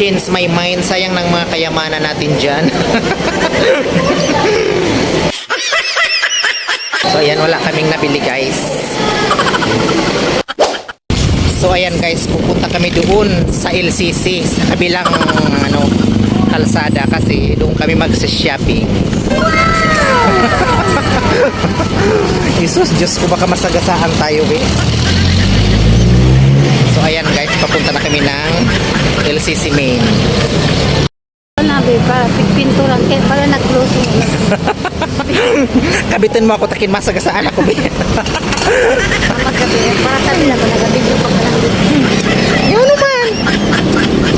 change my mind. Sayang ng mga kayamanan natin dyan. So ayan, wala kaming nabili guys. So ayan guys, pupunta kami doon sa LCC, sa kabilang kalsada, kasi doon kami magsa-shopping. Jesus, Diyos ko, baka masagasaan tayo eh. So ayan guys, papunta na kami ng LCC main. Nabi para pinto lang kaya para nag-close mo. Kabitin mo ako, takin masagasaan ako be. Magkabi para tabi lang nagabidyo pa lang. Yung naman.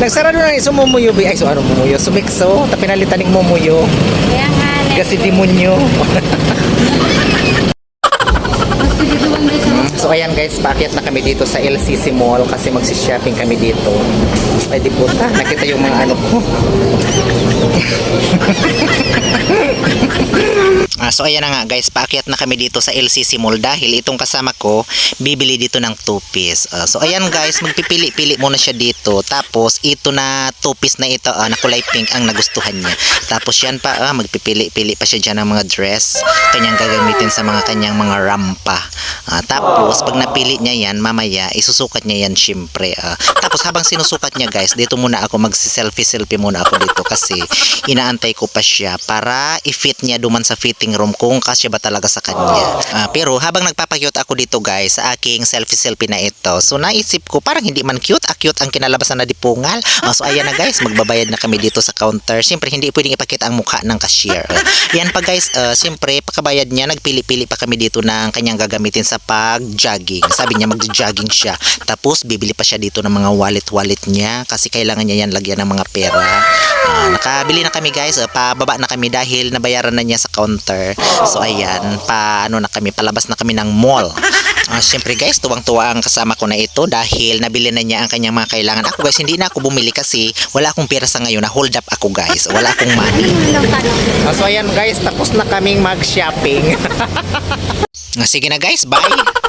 Nagsarado na yung sumumuyo be. Ay, so ano mumuyo? Sumikso. Tapinalitan ng mumuyo. Kaya nga. Kasi demonyo. So ayan guys, paakyat na kami dito sa LCC Mall kasi magsi-shopping kami dito. Ay di puta, nakita yung mga ano ko. So ayan na nga guys, paakyat na kami dito sa LCC Mall dahil itong kasama ko bibili dito ng 2-piece. So ayan guys, magpipili-pili muna siya dito. Tapos ito na 2-piece na ito na kulay pink ang nagustuhan niya. Tapos yan pa, magpipili-pili pa siya dyan ng mga dress. Kanyang gagamitin sa mga kanyang mga rampa. Tapos pag napili niya yan, mamaya isusukat niya yan syempre. Tapos habang sinusukat niya guys, dito muna ako magsi-selfie muna ako dito kasi inaantay ko pa siya para i-fit niya duman sa fitting room kung kasya ba talaga sa kanya. Pero habang nagpapakyut ako dito guys sa aking selfie na ito, so naisip ko parang hindi man cute, cute ang kinalabasan na dipungal. So ayan na guys, magbabayad na kami dito sa counter. Siyempre hindi pwedeng ipakita ang mukha ng cashier. Yan pa guys, siyempre pagkabayad niya, nagpili-pili pa kami dito ng kanyang gagamitin sa pag-jogging. Sabi niya mag-jogging siya. Tapos bibili pa siya dito ng mga wallet niya kasi kailangan niya yan lagyan ng mga pera. Nakabili na kami guys, pababa na kami dahil nabayaran na niya sa counter. So ayan, palabas na kami ng mall. Siyempre guys, tuwang-tuwa ang kasama ko na ito dahil nabili na niya ang kanyang mga kailangan. Ako guys, hindi na ako bumili kasi wala akong pera sa ngayon, na hold up ako guys. Wala akong money. So ayan guys, tapos na kaming mag-shopping. Sige na guys, bye!